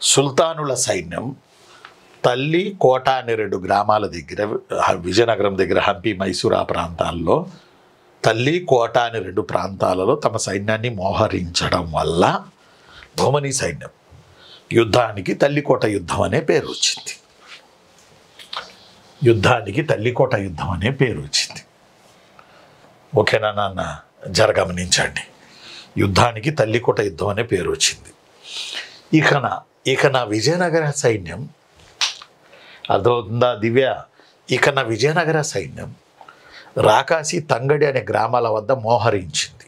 సుల్తానుల సైన్యం తల్లి కోట అనే 2 గ్రామాల దగ్గర, విజయనగరం దగ్గర, హంపి, మైసూర్ ఆ ప్రాంతాల్లో తల్లి కోట అనే 2 ప్రాంతాలలో తమ సైన్యాన్ని మోహరించడం వల్ల బహుమనీ సైన్యం యుద్ధానికి తల్లికోట యుద్ధం అనే పేరు వచ్చింది. యుద్ధానికి తల్లికోట యుద్ధం అనే పేరు వచ్చింది. ఓకేనా నాన్న? గమనించండి, యుద్ధానికి తల్లికోట యుద్ధం అనే పేరు వచ్చింది. ఇక నా విజయనగర సైన్యం అర్థమవుతుందా దివ్య? ఇక నా విజయనగర సైన్యం రాకాసి, తంగడి అనే గ్రామాల వద్ద మోహరించింది.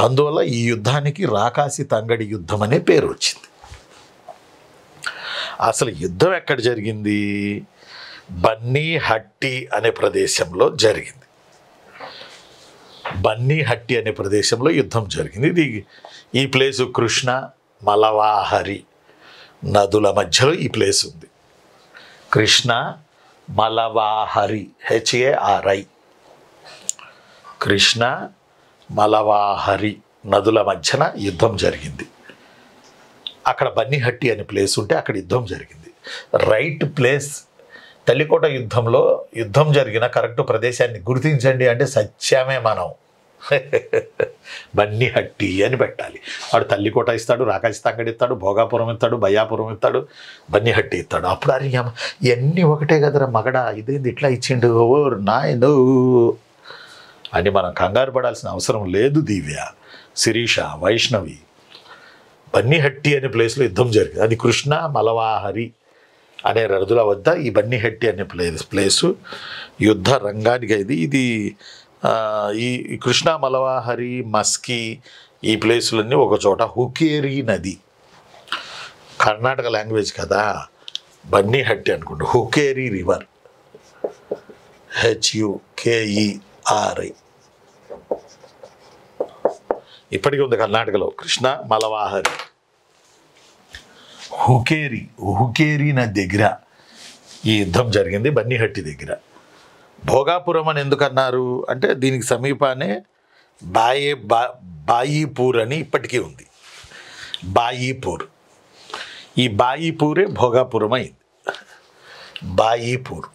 అందువల్ల ఈ యుద్ధానికి రాకాసి తంగడి యుద్ధం అనే పేరు వచ్చింది. అసలు యుద్ధం ఎక్కడ జరిగింది? బన్నీహట్టి అనే ప్రదేశంలో జరిగింది. బన్నీహట్టి అనే ప్రదేశంలో యుద్ధం జరిగింది. ఈ ప్లేసు కృష్ణ, మలవాహరి నదుల మధ్యలో ఈ ప్లేస్ ఉంది. కృష్ణ, మలవాహరి, HARI, కృష్ణ, మలవాహరి నదుల మధ్యన యుద్ధం జరిగింది. అక్కడ బన్నీహట్టి అనే ప్లేస్ ఉంటే అక్కడ యుద్ధం జరిగింది. Right place. తల్లికోట యుద్ధంలో యుద్ధం జరిగిన కరెక్ట్ ప్రదేశాన్ని గుర్తించండి అంటే సత్యమే మనం. బన్నీహట్టి అని పెట్టాలి. వాడు తల్లికోట ఇస్తాడు, రాకాసి తంగడి ఇస్తాడు, భోగాపురం ఇస్తాడు, బయ్యాపురం ఇస్తాడు, బన్నీహట్టి ఇస్తాడు. అప్పుడు అరియామ ఇవన్నీ ఒకటే కదరా మగడా, ఇదేంది ఇట్లా ఇచ్చిండు ఓ నాయను అని మనం కంగారు పడాల్సిన అవసరం లేదు. దివ్య, శిరీష, వైష్ణవి, బన్నీహట్టి అనే ప్లేస్లో యుద్ధం జరిగింది. అది కృష్ణ, మలవాహరి అనే నదుల వద్ద ఈ బన్నీహట్టి అనే ప్లేసు యుద్ధ రంగానికి అయింది. ఇది ఈ కృష్ణ, మలవాహరి, మస్కి ఈ ప్లేసులన్నీ ఒక చోట. హుకేరి నది కర్ణాటక లాంగ్వేజ్ కదా, బన్నీహట్టి అనుకుంటా. హుకేరి రివర్, HUKERI ఇప్పటికీ ఉంది కర్ణాటకలో. కృష్ణ, మలవాహరి, హుకేరి నది దగ్గర ఈ యుద్ధం జరిగింది, బన్నీహట్టి దగ్గర. భోగాపురం అని ఎందుకన్నారు అంటే దీనికి సమీపానే బాయీపూర్ అని ఇప్పటికీ ఉంది. బాయీపూర్, ఈ బాయీపూరే భోగాపురం అయింది. బాయీపూర్,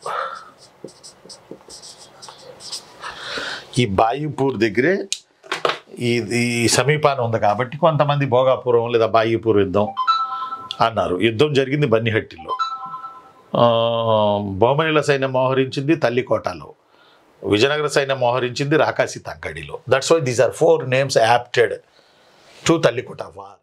ఈ బాయీపూర్ దగ్గరే ఈ సమీపాన ఉంది కాబట్టి కొంతమంది భోగాపురం లేదా బాయీపూర్ యుద్ధం అన్నారు. యుద్ధం జరిగింది బన్నీహట్టిలో. బహుమనీల సైన్యం మోహరించింది తల్లికోటలో, విజయనగర సైన్యం మోహరించింది రాకాసి తంగడిలో. That's why these are 4 names adapted to Talikota war.